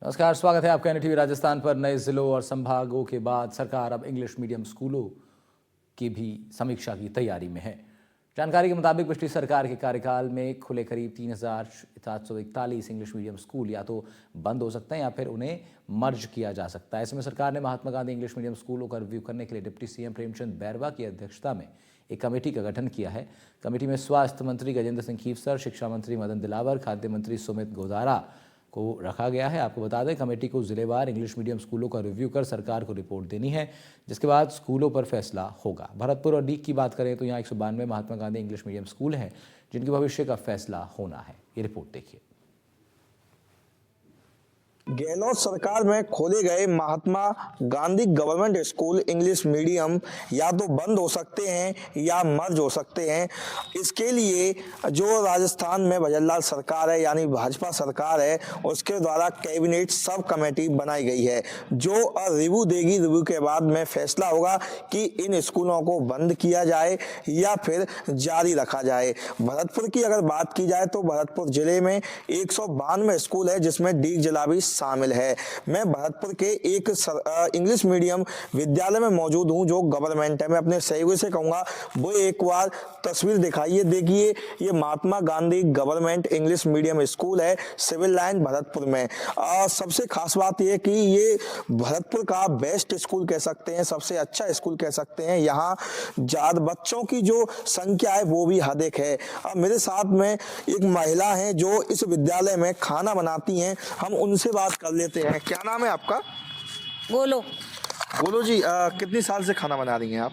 नमस्कार, स्वागत है आपका एनडीटीवी राजस्थान पर। नए जिलों और संभागों के बाद सरकार अब इंग्लिश मीडियम स्कूलों की भी समीक्षा की तैयारी में है। जानकारी के मुताबिक पिछली सरकार के कार्यकाल में खुले करीब 3,741 इंग्लिश मीडियम स्कूल या तो बंद हो सकते हैं या फिर उन्हें मर्ज किया जा सकता है। इसमें सरकार ने महात्मा गांधी इंग्लिश मीडियम स्कूलों का रिव्यू करने के लिए डिप्टी सीएम प्रेमचंद बैरवा की अध्यक्षता में एक कमेटी का गठन किया है। कमेटी में स्वास्थ्य मंत्री गजेंद्र सिंह खीवसर, शिक्षा मंत्री मदन दिलावर, खाद्य मंत्री सुमित गोदारा को रखा गया है। आपको बता दें, कमेटी को जिलेवार इंग्लिश मीडियम स्कूलों का रिव्यू कर सरकार को रिपोर्ट देनी है, जिसके बाद स्कूलों पर फैसला होगा। भरतपुर और डीग की बात करें तो यहाँ 192 Mahatma Gandhi English medium school हैं जिनके भविष्य का फैसला होना है। ये रिपोर्ट देखिए। गहलोत सरकार में खोले गए Mahatma Gandhi government school English medium या तो बंद हो सकते हैं या मर्ज हो सकते हैं। इसके लिए जो राजस्थान में भजनलाल सरकार है यानी भाजपा सरकार है, उसके द्वारा कैबिनेट सब कमेटी बनाई गई है जो रिव्यू देगी। रिव्यू के बाद में फैसला होगा कि इन स्कूलों को बंद किया जाए या फिर जारी रखा जाए। भरतपुर की अगर बात की जाए तो भरतपुर जिले में 192 स्कूल है जिसमें डीग जिला भी शामिल है। मैं भरतपुर के एक इंग्लिश मीडियम विद्यालय में मौजूद हूं जो गवर्नमेंट है। मैं अपने सहयोगी से कहूंगा वो एक बार तस्वीर दिखाइए। देखिए, ये Mahatma Gandhi government English medium school है, सिविल लाइन भरतपुर में। सबसे खास बात यह कि ये भरतपुर का बेस्ट स्कूल कह सकते हैं, सबसे अच्छा स्कूल कह सकते हैं। यहाँ ज्यादा बच्चों की जो संख्या है वो भी अधिक है। मेरे साथ में एक महिला है जो इस विद्यालय में खाना बनाती हैं, हम उनसे बात कर लेते हैं। क्या नाम है आपका? बोलो। बोलो जी, कितनी साल से खाना बना रही हैं आप?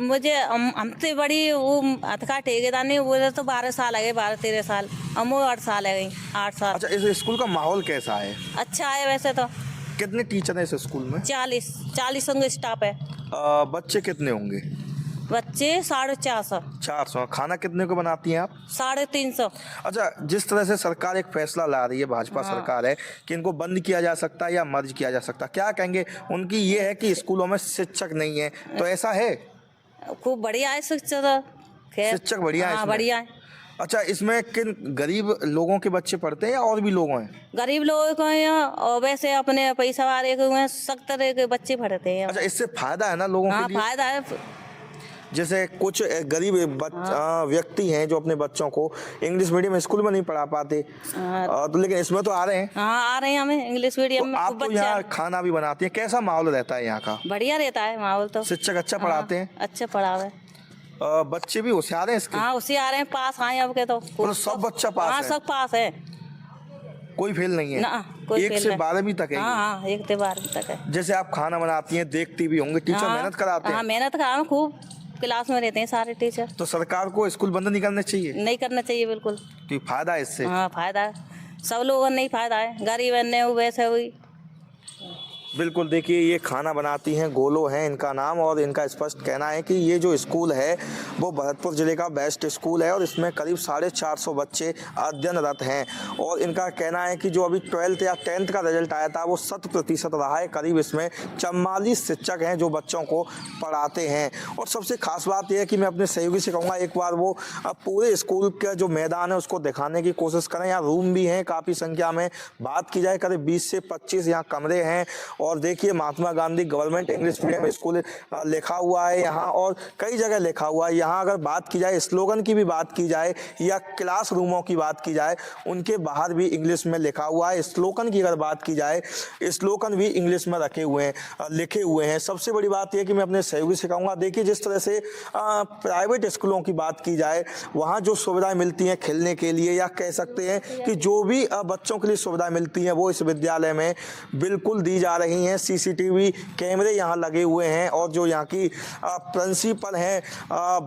मुझे हमसे बड़ी वो अथका ठेकेदार नहीं, वो तो 12 साल है, 12-13 साल। हम वो 8 साल है, 8 साल। अच्छा, इस स्कूल का माहौल कैसा है? अच्छा है वैसे तो। कितने टीचर हैं इस स्कूल में? 40 होंगे स्टाफ है। बच्चे कितने होंगे? बच्चे 450। 400। खाना कितने को बनाती हैं आप? 350। अच्छा, जिस तरह से सरकार एक फैसला ला रही है, भाजपा सरकार है कि इनको बंद किया जा सकता है या मर्ज किया जा सकता है, क्या कहेंगे? उनकी ये है कि स्कूलों में शिक्षक नहीं है, तो ऐसा है? खूब बढ़िया है शिक्षक। शिक्षक बढ़िया है? बढ़िया है। अच्छा, इसमें किन गरीब लोगों के बच्चे पढ़ते हैं या और भी लोग हैं? गरीब लोगों को हैं और वैसे अपने पैसा वाले को सख्त तरह के बच्चे पढ़ते हैं। अच्छा, इससे फायदा है ना लोगों के लिए? फायदा है। जैसे कुछ गरीब व्यक्ति हैं जो अपने बच्चों को इंग्लिश मीडियम स्कूल में नहीं पढ़ा पाते, तो लेकिन इसमें तो आ रहे हैं। हाँ, आ रहे हैं हमें इंग्लिश मीडियम में। आप तो यहाँ खाना भी बनाती हैं, कैसा माहौल रहता है यहाँ का? बढ़िया रहता है माहौल तो। शिक्षक अच्छा पढ़ाते हैं? अच्छा पढ़ावे। बच्चे भी होशियार हैं इसके? हाँ, होशियार हैं, पास आए अब के तो। सब बच्चा पास है? सब पास है, कोई फेल नहीं है ना, कोई 1 से 12वीं तक है? हाँ, 1 से 12वीं तक है। जैसे आप खाना बनाती हैं, देखती भी होंगे, टीचर मेहनत कराते हैं? हाँ, मेहनत करा, खूब क्लास में रहते हैं सारे टीचर। तो सरकार को स्कूल बंद नहीं करने चाहिए? नहीं करना चाहिए बिल्कुल। तो फायदा है इससे? हाँ, फायदा है, सब लोगों ने फायदा है, गरीब ने वैसे हुई। बिल्कुल, देखिए ये खाना बनाती हैं, गोलो हैं इनका नाम, और इनका स्पष्ट कहना है कि ये जो स्कूल है वो भरतपुर ज़िले का बेस्ट स्कूल है और इसमें करीब 450 बच्चे अध्ययनरत हैं। और इनका कहना है कि जो अभी 12th या 10th का रिजल्ट आया था वो 100% रहा है। करीब इसमें 44 शिक्षक हैं जो बच्चों को पढ़ाते हैं। और सबसे खास बात यह है कि मैं अपने सहयोगी से कहूँगा एक बार वो पूरे स्कूल का जो मैदान है उसको दिखाने की कोशिश करें। यहाँ रूम भी हैं काफ़ी संख्या में, बात की जाए करीब 20 से 25 यहाँ कमरे हैं। और देखिए, Mahatma Gandhi government English medium school लिखा हुआ है यहाँ और कई जगह लिखा हुआ है। यहाँ अगर बात की जाए, स्लोगन की भी बात की जाए या क्लास रूमों की बात की जाए, उनके बाहर भी इंग्लिश में लिखा हुआ है। स्लोगन की अगर बात की जाए, स्लोगन भी इंग्लिश में रखे हुए हैं, लिखे हुए हैं। सबसे बड़ी बात यह कि मैं अपने सहयोगी से कहूँगा, देखिए जिस तरह से प्राइवेट स्कूलों की बात की जाए, वहाँ जो सुविधाएं मिलती हैं खेलने के लिए या कह सकते हैं कि जो भी बच्चों के लिए सुविधाएं मिलती हैं वो इस विद्यालय में बिल्कुल दी जा रही हैं। सीसीटीवी कैमरे यहाँ लगे हुए हैं और जो यहाँ की प्रिंसिपल हैं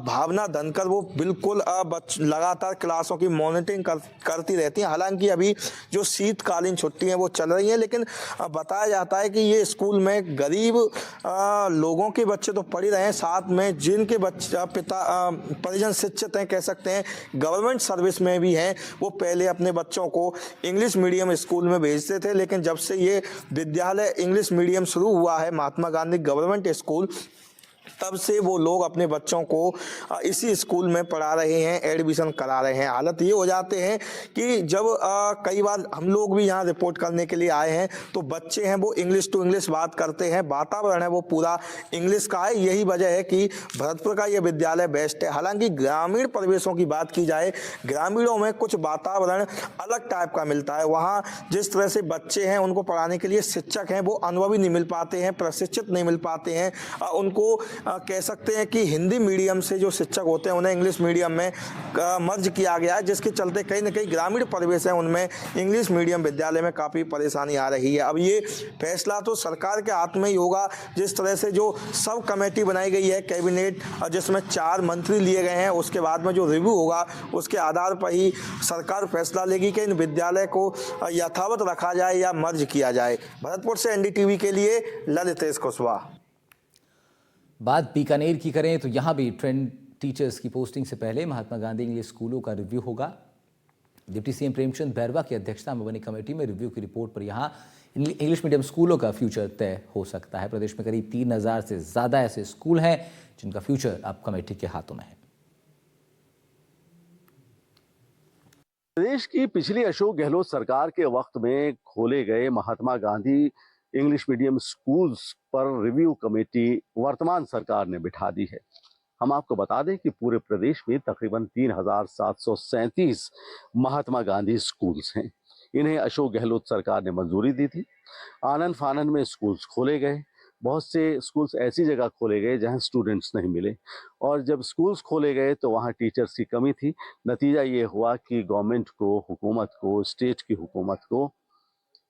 भावना धनकर, वो बिल्कुल लगातार क्लासों की मॉनिटरिंग करती रहती हैं। हालांकि अभी जो शीतकालीन छुट्टी हैं वो चल रही हैं, लेकिन बताया जाता है कि ये स्कूल में गरीब लोगों के बच्चे तो पढ़ ही रहे हैं, साथ में जिनके बच्चे परिजन शिक्षित हैं, कह सकते हैं गवर्नमेंट सर्विस में भी हैं, वो पहले अपने बच्चों को इंग्लिश मीडियम स्कूल में भेजते थे। लेकिन जब से ये विद्यालय इंग्लिश मीडियम शुरू हुआ है, महात्मा गांधी गवर्नमेंट स्कूल, तब से वो लोग अपने बच्चों को इसी स्कूल में पढ़ा रहे हैं, एडमिशन करा रहे हैं। हालत ये हो जाते हैं कि जब कई बार हम लोग भी यहाँ रिपोर्ट करने के लिए आए हैं तो बच्चे हैं वो इंग्लिश टू इंग्लिश बात करते हैं, वातावरण है वो पूरा इंग्लिश का है। यही वजह है कि भरतपुर का ये विद्यालय बेस्ट है। हालांकि ग्रामीण परिवेशों की बात की जाए, ग्रामीणों में कुछ वातावरण अलग टाइप का मिलता है। वहाँ जिस तरह से बच्चे हैं उनको पढ़ाने के लिए शिक्षक हैं वो अनुभवी नहीं मिल पाते हैं, प्रशिक्षित नहीं मिल पाते हैं। उनको कह सकते हैं कि हिंदी मीडियम से जो शिक्षक होते हैं उन्हें इंग्लिश मीडियम में मर्ज किया गया है, जिसके चलते कहीं ना कहीं ग्रामीण परिवेश है उनमें इंग्लिश मीडियम विद्यालय में काफ़ी परेशानी आ रही है। अब ये फैसला तो सरकार के हाथ में ही होगा। जिस तरह से जो सब कमेटी बनाई गई है कैबिनेट, जिसमें 4 मंत्री लिए गए हैं, उसके बाद में जो रिव्यू होगा उसके आधार पर ही सरकार फैसला लेगी कि इन विद्यालय को यथावत रखा जाए या मर्ज किया जाए। भरतपुर से एनडीटीवी के लिए ललितेश कुशवाहा। बात बीकानेर की करें तो यहाँ भी ट्रेंड टीचर्स की पोस्टिंग से पहले महात्मा गांधी इंग्लिश स्कूलों का रिव्यू होगा। डिप्टी सीएम प्रेमचंद बैरवा की अध्यक्षता में बनी कमेटी में रिव्यू की रिपोर्ट पर यहाँ इंग्लिश मीडियम स्कूलों का फ्यूचर तय हो सकता है। प्रदेश में करीब 3000 से ज़्यादा ऐसे स्कूल हैं जिनका फ्यूचर अब कमेटी के हाथों में है। प्रदेश की पिछली अशोक गहलोत सरकार के वक्त में खोले गए Mahatma Gandhi English medium schools पर रिव्यू कमेटी वर्तमान सरकार ने बिठा दी है। हम आपको बता दें कि पूरे प्रदेश में तकरीबन 3737 महात्मा गांधी स्कूल्स हैं। इन्हें अशोक गहलोत सरकार ने मंजूरी दी थी। आनन फानन में स्कूल्स खोले गए। बहुत से स्कूल्स ऐसी जगह खोले गए जहां स्टूडेंट्स नहीं मिले, और जब स्कूल्स खोले गए तो वहां टीचर्स की कमी थी। नतीजा ये हुआ कि गवर्नमेंट को, हुकूमत को, स्टेट की हुकूमत को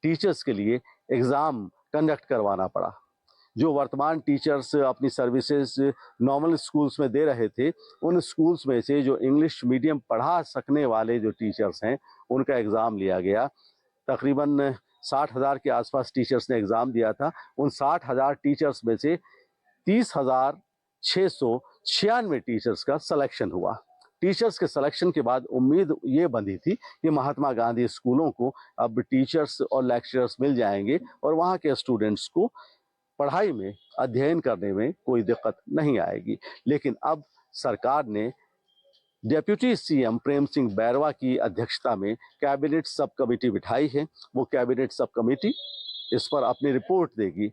टीचर्स के लिए एग्ज़ाम कंडक्ट करवाना पड़ा। जो वर्तमान टीचर्स अपनी सर्विसेज नॉर्मल स्कूल्स में दे रहे थे, उन स्कूल्स में से जो इंग्लिश मीडियम पढ़ा सकने वाले जो टीचर्स हैं उनका एग्ज़ाम लिया गया। तकरीबन 60,000 के आसपास टीचर्स ने एग्ज़ाम दिया था। उन 60,000 टीचर्स में से 30,696 टीचर्स का सिलेक्शन हुआ। टीचर्स के सिलेक्शन के बाद उम्मीद ये बंधी थी कि महात्मा गांधी स्कूलों को अब टीचर्स और लेक्चरर्स मिल जाएंगे और वहाँ के स्टूडेंट्स को पढ़ाई में, अध्ययन करने में कोई दिक्कत नहीं आएगी। लेकिन अब सरकार ने डेप्यूटी सीएम प्रेम सिंह बैरवा की अध्यक्षता में कैबिनेट सब कमेटी बिठाई है। वो कैबिनेट सब कमेटी इस पर अपनी रिपोर्ट देगी।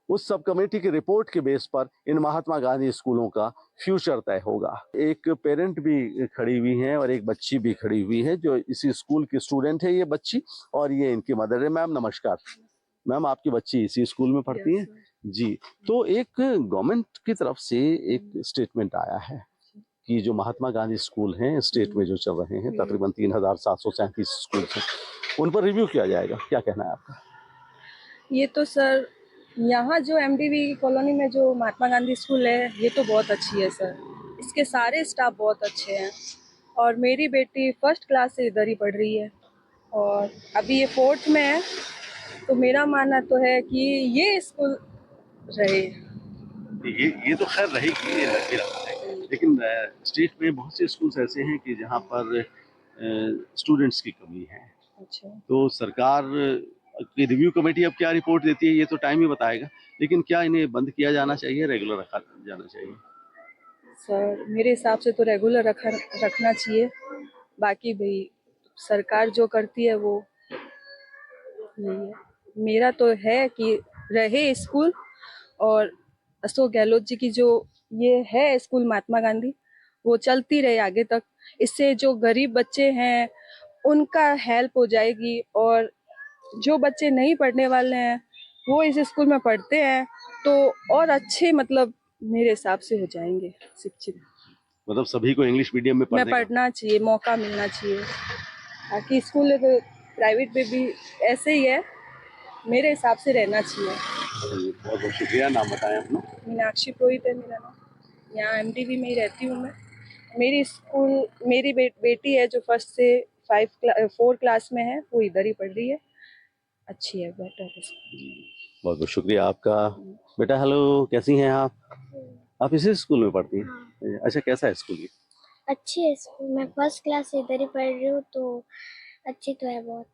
उस सब कमेटी की रिपोर्ट के बेस पर इन महात्मा गांधी स्कूलों का फ्यूचर तय होगा। एक पेरेंट भी खड़ी हुई है और एक बच्ची भी खड़ी हुई है जो इसी स्कूल की स्टूडेंट है। ये बच्ची और ये इनकी मदर है। मैम नमस्कार। मैम आपकी बच्ची इसी स्कूल में पढ़ती है जी। तो एक गवर्नमेंट की तरफ से एक स्टेटमेंट आया है कि जो महात्मा गांधी स्कूल हैं स्टेट में जो चल रहे हैं, तकरीबन 3737 स्कूल हैं, उन पर रिव्यू किया जाएगा। क्या कहना है आपका? ये तो सर, यहाँ जो एमडीवी कॉलोनी में जो महात्मा गांधी स्कूल है ये तो बहुत अच्छी है सर। इसके सारे स्टाफ बहुत अच्छे हैं और मेरी बेटी फर्स्ट क्लास से इधर ही पढ़ रही है और अभी ये 4th में है। तो मेरा मानना तो है कि ये स्कूल रहे। ये तो खैर रहेगी, ये लग भी रहा है। लेकिन स्टेट में बहुत से स्कूल्स ऐसे हैं कि जहाँ पर स्टूडेंट्स की कमी है। अच्छा, तो सरकार की रिव्यू कमेटी अब क्या रिपोर्ट देती है ये तो टाइम ही बताएगा। लेकिन क्या इन्हें बंद किया जाना चाहिए, रेगुलर रखा जाना चाहिए? सर मेरे हिसाब से तो रेगुलर रखना चाहिए। बाकी भाई सरकार जो करती है वो यही है। मेरा तो है कि रहे स्कूल, और अशोक गहलोत जी की जो ये है स्कूल महात्मा गांधी वो चलती रहे आगे तक। इससे जो गरीब बच्चे हैं उनका हेल्प हो जाएगी और जो बच्चे नहीं पढ़ने वाले हैं वो इस स्कूल में पढ़ते हैं तो और अच्छे मतलब मेरे हिसाब से हो जाएंगे शिक्षित। मतलब सभी को इंग्लिश मीडियम में पढ़ना चाहिए, मौका मिलना चाहिए। बाकी स्कूल तो प्राइवेट में भी ऐसे ही है, मेरे हिसाब से रहना चाहिए। बहुत बहुत शुक्रिया। नाम बताएं अपना। मीनाक्षी पुरोहित है मेरा नाम। यहाँ एमटीवी में ही रहती हूँ मैं। मेरी बेटी है जो 1st से 4 क्लास में है, वो इधर ही पढ़ रही है। अच्छी है, बेटर है। बहुत बहुत शुक्रिया आपका। बेटा हेलो, कैसी हैं आप? आप इसी स्कूल में पढ़ती हैं? अच्छा, कैसा है स्कूल? अच्छी है स्कूल। मैं 1st क्लास से इधर ही पढ़ रही हूँ तो अच्छी तो है बहुत।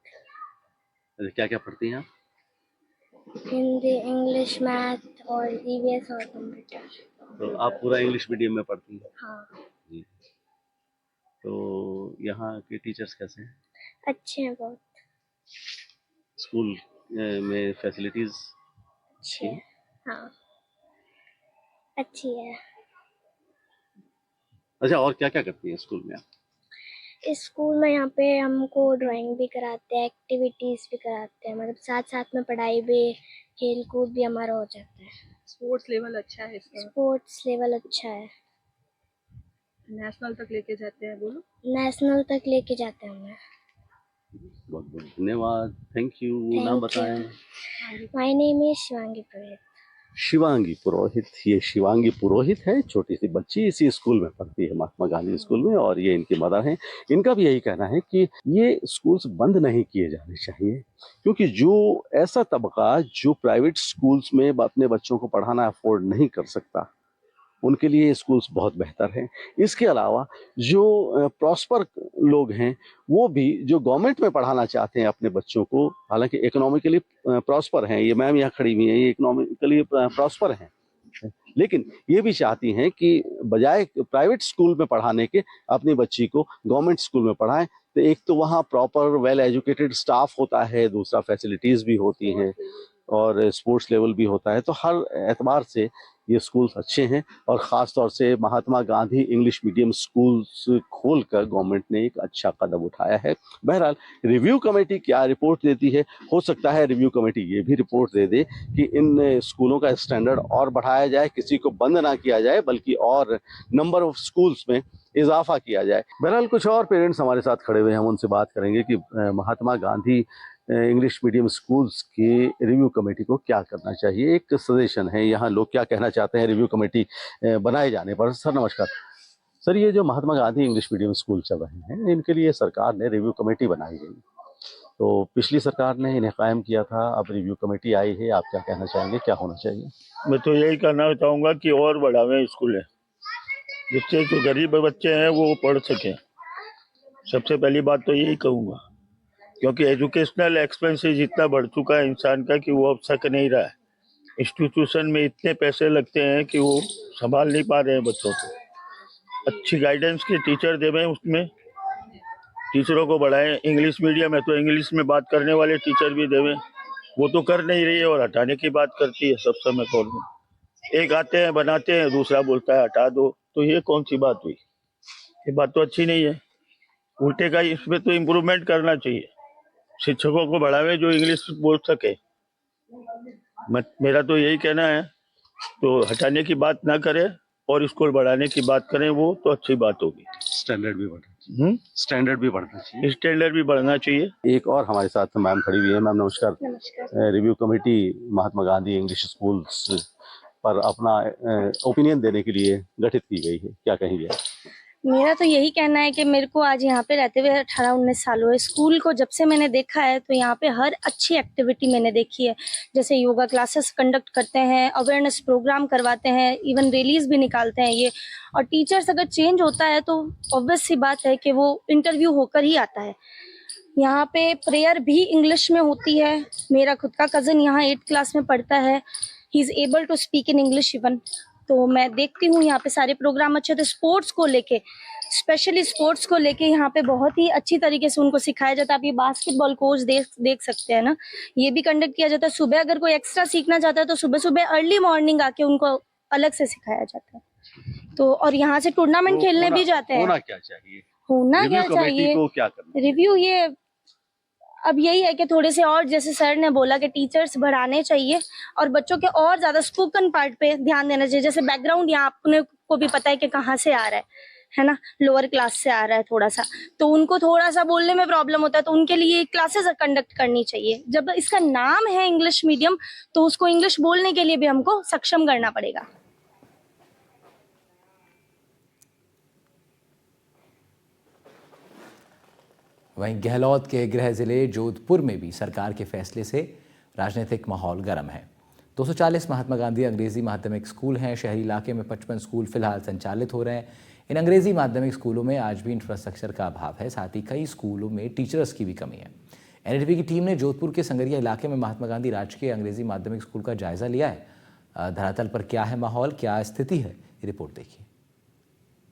अच्छा, क्या क्या पढ़ती हैं आप? हिंदी, इंग्लिश, मैथ और ईवीएस और कंप्यूटर। तो आप पूरा इंग्लिश मीडियम में पढ़ती हैं? हाँ, जी। तो यहाँ के टीचर्स कैसे हैं? अच्छे हैं बहुत। स्कूल में फैसिलिटीज़ अच्छे हैं। हाँ, अच्छी है। अच्छा, और क्या-क्या करती हैं स्कूल में आप? इस स्कूल में यहाँ पे हमको ड्राइंग भी कराते हैं, एक्टिविटीज़ भी कराते हैं, मतलब साथ-साथ में पढ़ाई भी, खेल-कूद भी हमारा हो जाता है। स्पोर्ट्स लेवल अच्छा है इसका, स्पोर्ट्स लेवल अच्छा है। नेशनल तक लेके जाते हैं, बोलो। नेशनल तक लेके जाते हैं हमें। बहुत-बहुत धन्यवाद। Thank you. नाम थैंक बताएँ? You. My name is Shivangi Purohit. Shivangi Purohit. ये शिवांगी पुरोहित है, छोटी सी बच्ची इसी स्कूल में पढ़ती है, महात्मा गांधी स्कूल में, और ये इनकी मदर हैं। इनका भी यही कहना है कि ये स्कूल्स बंद नहीं किए जाने चाहिए, क्योंकि जो ऐसा तबका जो प्राइवेट स्कूल्स में अपने बच्चों को पढ़ाना अफोर्ड नहीं कर सकता, उनके लिए स्कूल्स बहुत बेहतर हैं। इसके अलावा जो प्रॉस्पर लोग हैं, वो भी जो गवर्नमेंट में पढ़ाना चाहते हैं अपने बच्चों को, हालांकि इकोनॉमिकली प्रॉस्पर हैं, ये मैम यहाँ खड़ी हुई हैं, ये इकोनॉमिकली प्रॉस्पर हैं, लेकिन ये भी चाहती हैं कि बजाय प्राइवेट स्कूल में पढ़ाने के अपनी बच्ची को गवर्नमेंट स्कूल में पढ़ाएं। तो एक तो वहाँ प्रॉपर वेल एजुकेटेड स्टाफ होता है, दूसरा फैसिलिटीज़ भी होती हैं और स्पोर्ट्स लेवल भी होता है, तो हर एतबार से ये स्कूल्स अच्छे हैं। और ख़ास तौर से Mahatma Gandhi English medium schools खोलकर गवर्नमेंट ने एक अच्छा कदम उठाया है। बहरहाल रिव्यू कमेटी क्या रिपोर्ट देती है, हो सकता है रिव्यू कमेटी ये भी रिपोर्ट दे दे कि इन स्कूलों का स्टैंडर्ड और बढ़ाया जाए, किसी को बंद ना किया जाए, बल्कि और नंबर ऑफ स्कूल्स में इजाफा किया जाए। बहरहाल कुछ और पेरेंट्स हमारे साथ खड़े हुए हैं, हम उनसे बात करेंगे कि Mahatma Gandhi English medium schools की रिव्यू कमेटी को क्या करना चाहिए। एक सजेशन है, यहाँ लोग क्या कहना चाहते हैं रिव्यू कमेटी बनाए जाने पर। सर नमस्कार। सर, ये जो Mahatma Gandhi English medium school चल रहे हैं, इनके लिए सरकार ने रिव्यू कमेटी बनाई गई, तो पिछली सरकार ने इन्हें कायम किया था, अब रिव्यू कमेटी आई है, आप क्या कहना चाहेंगे, क्या होना चाहिए? मैं तो यही कहना चाहूँगा कि और बढ़ावें स्कूलें, जिससे जो गरीब बच्चे हैं वो पढ़ सकें। सबसे पहली बात तो यही कहूँगा, क्योंकि एजुकेशनल एक्सपेंसेस इतना बढ़ चुका है इंसान का कि वो अब सक नहीं रहा है। इंस्टीट्यूशन में इतने पैसे लगते हैं कि वो संभाल नहीं पा रहे हैं बच्चों को। अच्छी गाइडेंस के टीचर देवें, उसमें टीचरों को बढ़ाएं। इंग्लिश मीडियम है तो इंग्लिश में बात करने वाले टीचर भी देवें, वो तो कर नहीं रही है और हटाने की बात करती है सब समय गवर्नमेंट। एक आते हैं बनाते हैं, दूसरा बोलता है हटा दो, तो ये कौन सी बात हुई? ये बात तो अच्छी नहीं है। उल्टे का इसमें तो इम्प्रूवमेंट करना चाहिए, शिक्षकों को बढ़ावे जो इंग्लिश बोल सके। मेरा तो यही कहना है, तो हटाने की बात ना करें और इसको बढ़ाने की बात करें, वो तो अच्छी बात होगी। स्टैंडर्ड भी बढ़ना, स्टैंडर्ड भी बढ़ना चाहिए, स्टैंडर्ड भी बढ़ना चाहिए। एक और हमारे साथ मैम खड़ी हुई है। मैम नमस्कार। नमस्कार। Review committee Mahatma Gandhi English schools पर अपना ओपिनियन देने के लिए गठित की गई है, क्या कहेंगे? मेरा तो यही कहना है कि मेरे को आज यहाँ पे रहते हुए 18-19 साल हुए। स्कूल को जब से मैंने देखा है तो यहाँ पे हर अच्छी एक्टिविटी मैंने देखी है, जैसे योगा क्लासेस कंडक्ट करते हैं, अवेयरनेस प्रोग्राम करवाते हैं, इवन रैलीज भी निकालते हैं ये। और टीचर्स अगर चेंज होता है तो ऑब्वियस सी बात है कि वो इंटरव्यू होकर ही आता है। यहाँ पे प्रेयर भी इंग्लिश में होती है। मेरा खुद का कज़न यहाँ 8th क्लास में पढ़ता है, he is able to speak in English even. तो मैं देखती हूँ यहाँ पे सारे प्रोग्राम अच्छे थे। स्पोर्ट्स को लेके, स्पेशली स्पोर्ट्स को लेके यहाँ पे बहुत ही अच्छी तरीके से उनको सिखाया जाता है। आप ये बास्केटबॉल कोच देख सकते हैं ना, ये भी कंडक्ट किया जाता है। सुबह अगर कोई एक्स्ट्रा सीखना चाहता है तो सुबह सुबह अर्ली मॉर्निंग आके उनको अलग से सिखाया जाता है। तो और यहाँ से टूर्नामेंट खेलने भी जाते हैं। होना क्या चाहिए? होना क्या चाहिए? को क्या करना? रिव्यू ये अब यही है कि थोड़े से और, जैसे सर ने बोला कि टीचर्स बढ़ाने चाहिए और बच्चों के और ज्यादा स्पोकन पार्ट पे ध्यान देना चाहिए। जैसे बैकग्राउंड यहाँ अपने को भी पता है कि कहाँ से आ रहा है ना, लोअर क्लास से आ रहा है थोड़ा सा, तो उनको थोड़ा सा बोलने में प्रॉब्लम होता है, तो उनके लिए क्लासेस कंडक्ट करनी चाहिए। जब इसका नाम है इंग्लिश मीडियम तो उसको इंग्लिश बोलने के लिए भी हमको सक्षम करना पड़ेगा। वहीं गहलोत के गृह जिले जोधपुर में भी सरकार के फैसले से राजनीतिक माहौल गर्म है। 240 महात्मा गांधी अंग्रेजी माध्यमिक स्कूल हैं। शहरी इलाके में 55 स्कूल फिलहाल संचालित हो रहे हैं। इन अंग्रेजी माध्यमिक स्कूलों में आज भी इंफ्रास्ट्रक्चर का अभाव है, साथ ही कई स्कूलों में टीचर्स की भी कमी है। एनडीटीवी की टीम ने जोधपुर के संगरिया इलाके में महात्मा गांधी राजकीय अंग्रेजी माध्यमिक स्कूल का जायजा लिया है। धरातल पर क्या है माहौल, क्या स्थिति है, ये रिपोर्ट देखिए।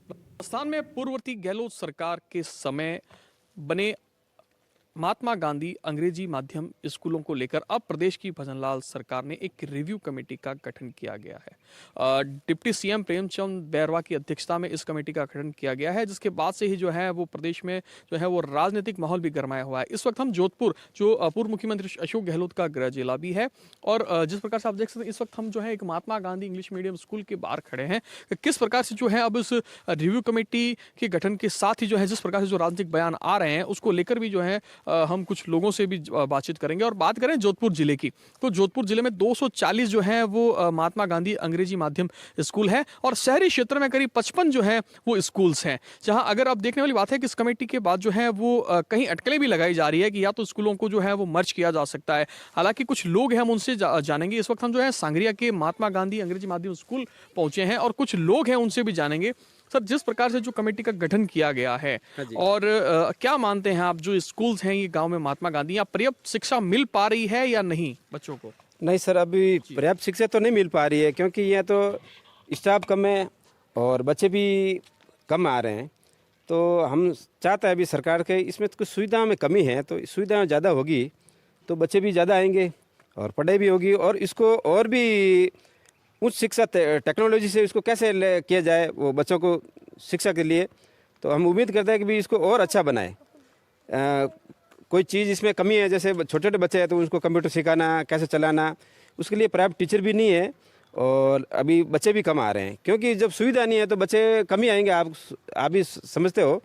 राजस्थान में पूर्ववर्ती गहलोत सरकार के समय बने महात्मा गांधी अंग्रेजी माध्यम स्कूलों को लेकर अब प्रदेश की भजनलाल सरकार ने एक रिव्यू कमेटी का गठन किया गया है। डिप्टी सीएम प्रेमचंद बैरवा की अध्यक्षता में इस कमेटी का गठन किया गया है, जिसके बाद से ही जो है वो प्रदेश में जो है वो राजनीतिक माहौल भी गरमाया हुआ है। इस वक्त हम जोधपुर, जो पूर्व मुख्यमंत्री अशोक गहलोत का गृह जिला भी है, और जिस प्रकार से आप देख सकते हैं इस वक्त हम जो है एक Mahatma Gandhi English medium school के बाहर खड़े हैं। किस प्रकार से जो है अब इस रिव्यू कमेटी के गठन के साथ ही जो है जिस प्रकार से जो राजनीतिक बयान आ रहे हैं उसको लेकर भी जो है हम कुछ लोगों से भी बातचीत करेंगे। और बात करें जोधपुर जिले की, तो जोधपुर जिले में 240 जो है वो महात्मा गांधी अंग्रेजी माध्यम स्कूल है, और शहरी क्षेत्र में करीब 55 जो है वो स्कूल्स हैं। जहां अगर अब देखने वाली बात है कि इस कमेटी के बाद जो है वो कहीं अटकलें भी लगाई जा रही है कि या तो स्कूलों को जो है वो मर्ज किया जा सकता है। हालांकि कुछ लोग हैं, हम उनसे जानेंगे। इस वक्त हम जो है सांगरिया के महात्मा गांधी अंग्रेजी माध्यम स्कूल पहुंचे हैं और कुछ लोग हैं उनसे भी जानेंगे। सर, जिस प्रकार से जो कमेटी का गठन किया गया है, और क्या मानते हैं आप, जो स्कूल्स हैं ये गांव में महात्मा गांधी, या पर्याप्त शिक्षा मिल पा रही है या नहीं बच्चों को? नहीं सर, अभी पर्याप्त शिक्षा तो नहीं मिल पा रही है, क्योंकि यहाँ तो स्टाफ कम है और बच्चे भी कम आ रहे हैं। तो हम चाहते हैं अभी सरकार के इसमें कुछ सुविधाओं में कमी है, तो सुविधाएं ज़्यादा होगी तो बच्चे भी ज़्यादा आएंगे और पढ़ाई भी होगी, और इसको और भी उच्च शिक्षा टेक्नोलॉजी से इसको कैसे किया जाए वो बच्चों को शिक्षा के लिए, तो हम उम्मीद करते हैं कि भी इसको और अच्छा बनाए। कोई चीज़ इसमें कमी है, जैसे छोटे छोटे बच्चे हैं तो उनको कंप्यूटर सिखाना, कैसे चलाना, उसके लिए पर्याप्त टीचर भी नहीं है, और अभी बच्चे भी कम आ रहे हैं, क्योंकि जब सुविधा नहीं है तो बच्चे कम ही आएंगे। आप भी समझते हो,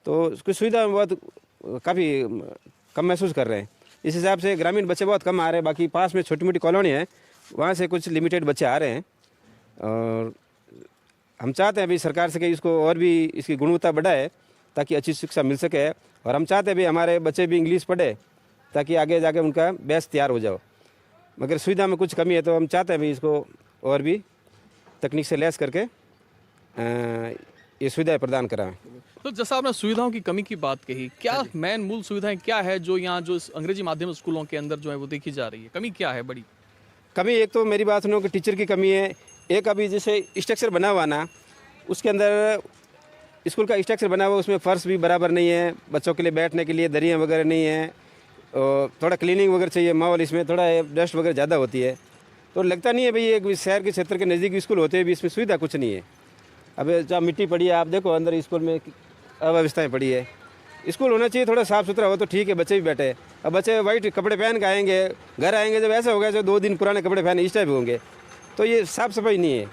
तो उसकी सुविधा में बहुत काफ़ी कम महसूस कर रहे हैं। इस हिसाब से ग्रामीण बच्चे बहुत कम आ रहे हैं। बाकी पास में छोटी मोटी कॉलोनी है, वहाँ से कुछ लिमिटेड बच्चे आ रहे हैं, और हम चाहते हैं अभी सरकार से कि इसको और भी इसकी गुणवत्ता बढ़ाए ताकि अच्छी शिक्षा मिल सके, और हम चाहते हैं भी हमारे बच्चे भी इंग्लिश पढ़े ताकि आगे जाके उनका बेस तैयार हो जाओ। मगर सुविधा में कुछ कमी है, तो हम चाहते हैं भी इसको और भी तकनीक से लैस करके ये सुविधाएं प्रदान कराएं। तो जैसा आपने सुविधाओं की कमी की बात कही, क्या मेन मूल सुविधाएं क्या है जो यहाँ जो अंग्रेजी माध्यम स्कूलों के अंदर जो है वो देखी जा रही है? कमी क्या है बड़ी? कमी एक तो मेरी बात सुनो कि टीचर की कमी है। एक अभी जैसे स्ट्रक्चर बना हुआ ना, उसके अंदर स्कूल का स्ट्रक्चर बना हुआ, उसमें फर्श भी बराबर नहीं है, बच्चों के लिए बैठने के लिए दरियाँ वगैरह नहीं है, और थोड़ा क्लीनिंग वगैरह चाहिए माहौल, इसमें थोड़ा डस्ट वगैरह ज़्यादा होती है। तो लगता नहीं है भाई एक शहर के क्षेत्र के नज़दीक स्कूल होते हुए भी इसमें सुविधा कुछ नहीं है। अब जहाँ मिट्टी पड़ी है, आप देखो अंदर स्कूल में अव्यवस्थाएँ पड़ी है। स्कूल होना चाहिए थोड़ा साफ़ सुथरा हो तो ठीक है, बच्चे भी बैठे। अब बच्चे वाइट कपड़े पहन के आएंगे, घर आएंगे जब ऐसा होगा जो 2 दिन पुराने कपड़े पहने इस टाइप होंगे, तो ये साफ़ सफाई नहीं है,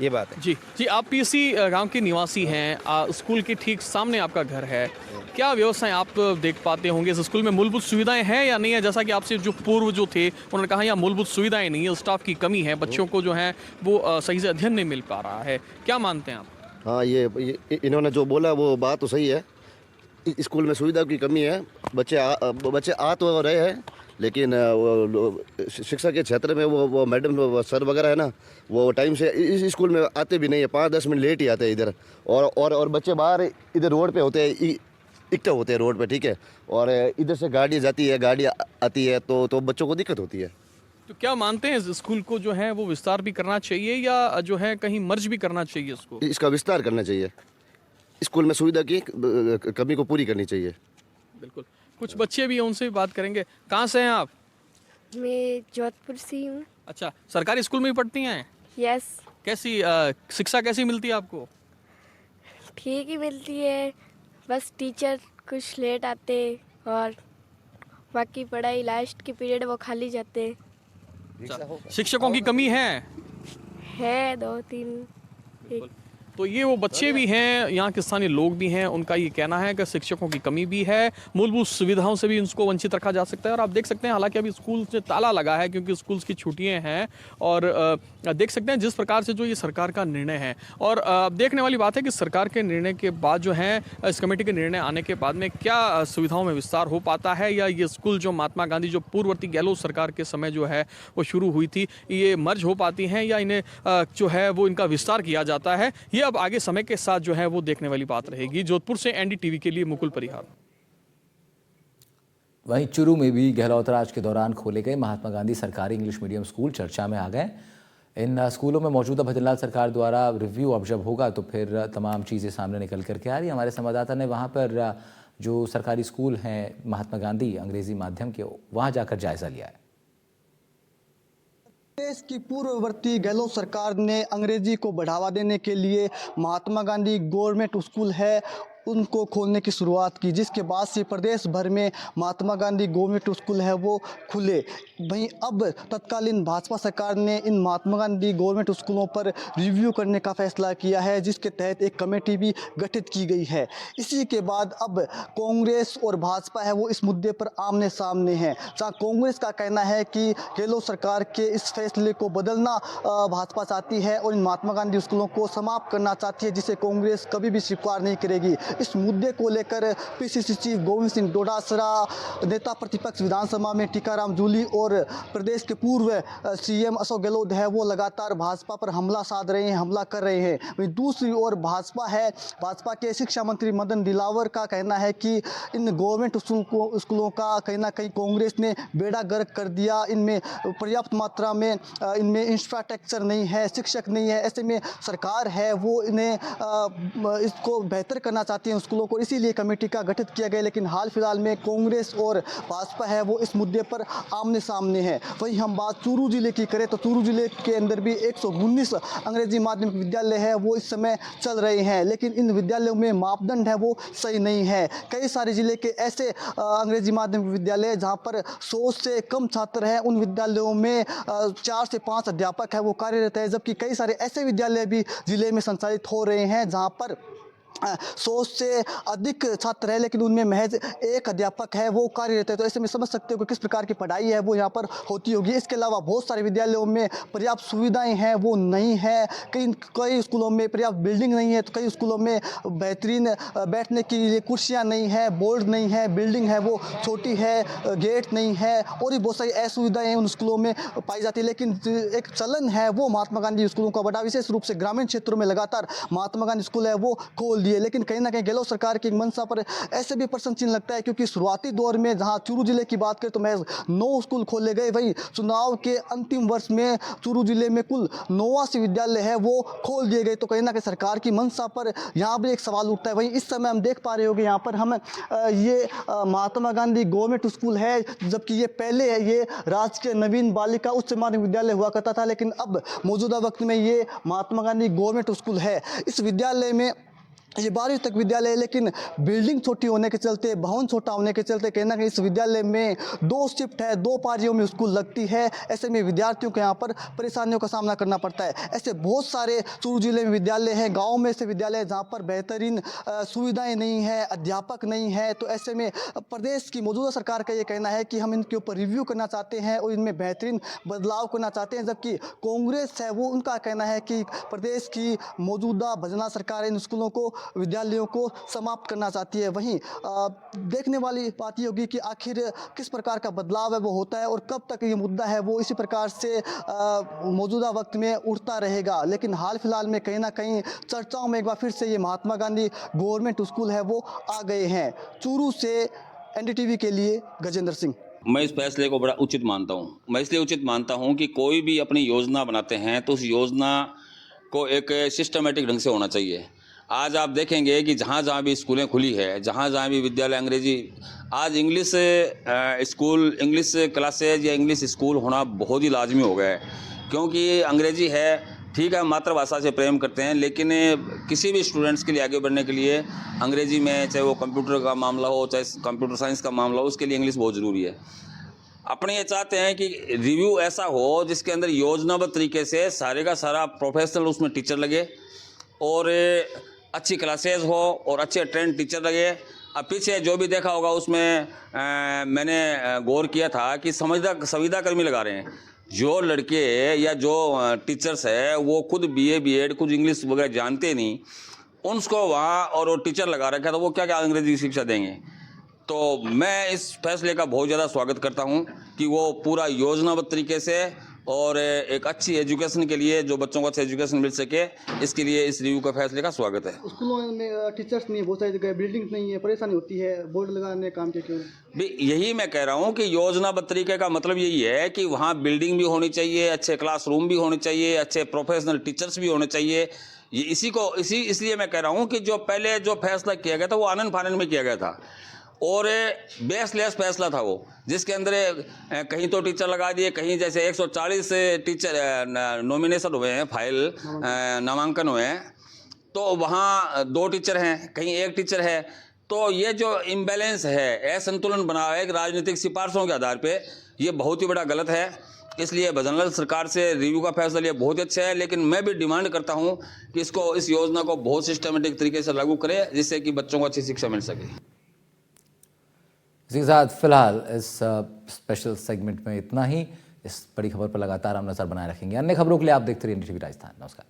ये बात है। जी, आप पीसी गांव के निवासी हैं, स्कूल के ठीक सामने आपका घर है। क्या व्यवस्थाएं आप देख पाते होंगे इस स्कूल में? मूलभूत सुविधाएं हैं या नहीं है? जैसा कि आपसे जो पूर्व जो थे उन्होंने कहा यहाँ मूलभूत सुविधाएं नहीं है, स्टाफ की कमी है, बच्चों को जो है वो सही से अध्ययन नहीं मिल पा रहा है। क्या मानते हैं आप? हाँ, ये इन्होंने जो बोला वो बात तो सही है। स्कूल में सुविधा की कमी है, बच्चे आ तो रहे हैं, लेकिन वो शिक्षा के क्षेत्र में वो मैडम सर वगैरह है ना, वो टाइम से इस स्कूल में आते भी नहीं है, 5-10 मिनट लेट ही आते हैं इधर। और बच्चे बाहर इधर रोड पे होते हैं, इकट्ठे होते हैं रोड पे, ठीक है, और इधर से गाड़ी जाती है, गाड़ी आती है, तो बच्चों को दिक्कत होती है। तो क्या मानते हैं इस स्कूल को जो है वो विस्तार भी करना चाहिए या जो है कहीं मर्ज भी करना चाहिए? इसका विस्तार करना चाहिए, स्कूल में सुविधा की कमी को पूरी करनी चाहिए। बिल्कुल। कुछ बच्चे भी हैं, उनसे भी बात करेंगे। कहाँ से हैं आप? मैं जोधपुर से हूँ। अच्छा, सरकारी स्कूल में ही पढ़ती हैं? यस। कैसी शिक्षा कैसी मिलती है आपको? ठीक ही मिलती है, बस टीचर कुछ लेट आते और बाकी पढ़ाई लास्ट के पीरियड वो खाली जाते। शिक्षकों की कमी है 2-3। तो ये वो बच्चे भी हैं, यहाँ के स्थानीय लोग भी हैं, उनका ये कहना है कि शिक्षकों की कमी भी है, मूलभूत सुविधाओं से भी उनको वंचित रखा जा सकता है। और आप देख सकते हैं हालांकि अभी स्कूल से ताला लगा है क्योंकि स्कूल्स की छुट्टियां हैं, और देख सकते हैं जिस प्रकार से जो ये सरकार का निर्णय है। और देखने वाली बात है कि सरकार के निर्णय के बाद जो है, इस कमेटी के निर्णय आने के बाद में क्या सुविधाओं में विस्तार हो पाता है, या ये स्कूल जो महात्मा गांधी जो पूर्ववर्ती गहलोत सरकार के समय जो है वो शुरू हुई थी, ये मर्ज हो पाती हैं, या इन्हें जो है वो इनका विस्तार किया जाता है, ये अब आगे समय के साथ जो है वो देखने वाली बात रहेगी। जोधपुर से एनडीटीवी के लिए मुकुल परिहार। वहीं चुरू में भी गहलोत राज के दौरान खोले गए महात्मा गांधी सरकारी इंग्लिश मीडियम स्कूल चर्चा में आ गए। इन स्कूलों में मौजूदा भजनलाल सरकार द्वारा रिव्यू अब जब होगा तो फिर तमाम चीज़ें सामने निकल करके आ रही है। हमारे संवाददाता ने वहाँ पर जो सरकारी स्कूल हैं महात्मा गांधी अंग्रेजी माध्यम के, वहाँ जाकर जायज़ा लिया है। देश की पूर्ववर्ती गहलोत सरकार ने अंग्रेजी को बढ़ावा देने के लिए महात्मा गांधी गवर्नमेंट स्कूल है उनको खोलने की शुरुआत की, जिसके बाद से प्रदेश भर में महात्मा गांधी गवर्नमेंट स्कूल है वो खुले। वहीं अब तत्कालीन भाजपा सरकार ने इन महात्मा गांधी गवर्नमेंट स्कूलों पर रिव्यू करने का फैसला किया है, जिसके तहत एक कमेटी भी गठित की गई है। इसी के बाद अब कांग्रेस और भाजपा है वो इस मुद्दे पर आमने सामने हैं। जहाँ कांग्रेस का कहना है कि गहलोत सरकार के इस फैसले को बदलना भाजपा चाहती है और इन महात्मा गांधी स्कूलों को समाप्त करना चाहती है, जिसे कांग्रेस कभी भी स्वीकार नहीं करेगी। इस मुद्दे को लेकर पीसीसी चीफ गोविंद सिंह डोटासरा, नेता प्रतिपक्ष विधानसभा में टीकाराम जूली और प्रदेश के पूर्व सीएम अशोक गहलोत है वो लगातार भाजपा पर हमला साध रहे हैं, हमला कर रहे हैं। वहीं दूसरी ओर भाजपा के शिक्षा मंत्री मदन दिलावर का कहना है कि इन गवर्नमेंट स्कूलों का कहीं ना कहीं कांग्रेस ने बेड़ा गर्क कर दिया। इनमें पर्याप्त मात्रा में इनमें इंफ्रास्ट्रक्चर नहीं है, शिक्षक नहीं है। ऐसे में सरकार है वो इन्हें इसको बेहतर करना चाहती है स्कूलों को, इसीलिए कमेटी का गठित किया गया। लेकिन हाल फिलहाल में कांग्रेस और भाजपा है वो इस मुद्दे पर आमने सामने है। वहीं हम बात चूरू जिले की करें तो चूरू जिले के अंदर भी 119 अंग्रेजी माध्यमिक विद्यालय है वो इस समय चल रहे हैं, लेकिन इन विद्यालयों में मापदंड है वो सही नहीं है। कई सारे जिले के ऐसे अंग्रेजी माध्यमिक विद्यालय जहां पर 100 से कम छात्र हैं, उन विद्यालयों में 4 से 5 अध्यापक है वो कार्यरत है, जबकि कई सारे ऐसे विद्यालय भी जिले में संचालित हो रहे हैं जहां पर 100 से अधिक छात्र है लेकिन उनमें महज एक अध्यापक है वो कार्यरत है। तो ऐसे में समझ सकते हो कि किस प्रकार की पढ़ाई है वो यहाँ पर होती होगी। इसके अलावा बहुत सारे विद्यालयों में पर्याप्त सुविधाएं हैं वो नहीं है। कई स्कूलों में पर्याप्त बिल्डिंग नहीं है, तो कई स्कूलों में बेहतरीन बैठने के लिए कुर्सियाँ नहीं है, बोर्ड नहीं है, बिल्डिंग है वो छोटी है, गेट नहीं है और भी बहुत सारी असुविधाएँ उन स्कूलों में पाई जाती है। लेकिन एक चलन है वो महात्मा गांधी स्कूलों का बड़ा, विशेष रूप से ग्रामीण क्षेत्रों में लगातार महात्मा गांधी स्कूल है वो खोल दिए। लेकिन कहीं ना कहीं गहलोत सरकार की मंशा पर ऐसे भी प्रश्न चिन्ह लगता है, क्योंकि शुरुआती दौर में जहां चूरू जिले की बात करें तो महज 9 स्कूल खोले गए, वहीं चुनाव के अंतिम वर्ष में चूरू जिले में कुल 89 विद्यालय है वो खोल दिए गए। तो कहीं ना कहीं सरकार की मंशा पर यहाँ भी एक सवाल उठता है। वहीं इस समय हम देख पा रहे होंगे यहाँ पर हम ये महात्मा गांधी गवर्नमेंट स्कूल है, जबकि ये पहले है ये राजकीय नवीन बालिका उच्च माध्यमिक विद्यालय हुआ करता था, लेकिन अब मौजूदा वक्त में ये महात्मा गांधी गवर्नमेंट स्कूल है। इस विद्यालय में ये 12वीं तक विद्यालय है, लेकिन बिल्डिंग छोटी होने के चलते, भवन छोटा होने के चलते कहीं ना कहीं इस विद्यालय में 2 शिफ्ट है, 2 पारियों में स्कूल लगती है। ऐसे में विद्यार्थियों को यहाँ पर परेशानियों का सामना करना पड़ता है। ऐसे बहुत सारे चूरू जिले में विद्यालय हैं, गाँव में से विद्यालय जहाँ पर बेहतरीन सुविधाएँ नहीं है, अध्यापक नहीं है। तो ऐसे में प्रदेश की मौजूदा सरकार का ये कहना है कि हम इनके ऊपर रिव्यू करना चाहते हैं और इनमें बेहतरीन बदलाव करना चाहते हैं, जबकि कांग्रेस है वो उनका कहना है कि प्रदेश की मौजूदा भजनलाल सरकार इन स्कूलों को, विद्यालयों को समाप्त करना चाहती है। वहीं देखने वाली बात ये होगी कि आखिर किस प्रकार का बदलाव है वो होता है और कब तक ये मुद्दा है वो इसी प्रकार से मौजूदा वक्त में उठता रहेगा। लेकिन हाल फिलहाल में कहीं ना कहीं चर्चाओं में एक बार फिर से ये महात्मा गांधी गवर्नमेंट स्कूल है वो आ गए हैं। चूरू से एनडीटीवी के लिए गजेंद्र सिंह। मैं इस फैसले को बड़ा उचित मानता हूँ। मैं इसलिए उचित मानता हूँ कि कोई भी अपनी योजना बनाते हैं तो उस योजना को एक सिस्टमेटिक ढंग से होना चाहिए। आज आप देखेंगे कि जहाँ जहाँ भी स्कूलें खुली है, जहाँ जहाँ भी विद्यालय अंग्रेजी, आज इंग्लिश स्कूल, इंग्लिश क्लासेज या इंग्लिश स्कूल होना बहुत ही लाजमी हो गया है, क्योंकि अंग्रेजी है, ठीक है, मातृभाषा से प्रेम करते हैं, लेकिन किसी भी स्टूडेंट्स के लिए आगे बढ़ने के लिए अंग्रेजी में, चाहे वो कंप्यूटर का मामला हो, चाहे कंप्यूटर साइंस का मामला हो, उसके लिए इंग्लिश बहुत ज़रूरी है। अपने ये चाहते हैं कि रिव्यू ऐसा हो जिसके अंदर योजनाबद्ध तरीके से सारे का सारा प्रोफेशनल उसमें टीचर लगे और अच्छी क्लासेज हो और अच्छे ट्रेंड टीचर लगे। अब पीछे जो भी देखा होगा उसमें मैंने गौर किया था कि संविदा कर्मी लगा रहे हैं। जो लड़के या जो टीचर्स है वो खुद BA B.Ed कुछ इंग्लिश वगैरह जानते नहीं, उनको वहाँ और वो टीचर लगा रखा, तो वो क्या क्या अंग्रेजी शिक्षा देंगे। तो मैं इस फैसले का बहुत ज़्यादा स्वागत करता हूँ कि वो पूरा योजनाबद्ध तरीके से और एक अच्छी एजुकेशन के लिए, जो बच्चों को अच्छी एजुकेशन मिल सके, इसके लिए इस रिव्यू का फैसले का स्वागत है। स्कूलों में टीचर्स नहीं है, बहुत सारी जगह बिल्डिंग नहीं है, परेशानी होती है, बोर्ड लगाने काम के क्यों? भी यही मैं कह रहा हूँ कि योजनाबद्ध तरीके का मतलब यही है कि वहाँ बिल्डिंग भी होनी चाहिए, अच्छे क्लासरूम भी होने चाहिए, अच्छे प्रोफेशनल टीचर्स भी होने चाहिए। ये इसलिए मैं कह रहा हूँ कि जो पहले जो फैसला किया गया था वो आनन फानन में किया गया था और बेसलेस फैसला था वो, जिसके अंदर कहीं तो टीचर लगा दिए, कहीं जैसे 140 टीचर नॉमिनेशन हुए हैं, फाइल नामांकन हुए हैं, तो वहाँ 2 टीचर हैं, कहीं 1 टीचर है। तो ये जो इम्बैलेंस है, असंतुलन बना है राजनीतिक सिफारिशों के आधार पे, ये बहुत ही बड़ा गलत है। इसलिए भजनलाल सरकार से रिव्यू का फैसला लिया बहुत अच्छा है, लेकिन मैं भी डिमांड करता हूँ कि इस योजना को बहुत सिस्टमेटिक तरीके से लागू करें, जिससे कि बच्चों को अच्छी शिक्षा मिल सके। इसी के साथ फिलहाल इस स्पेशल सेगमेंट में इतना ही। इस बड़ी खबर पर लगातार हम नजर बनाए रखेंगे। अन्य खबरों के लिए आप देखते रहिए NDTV राजस्थान। नमस्कार।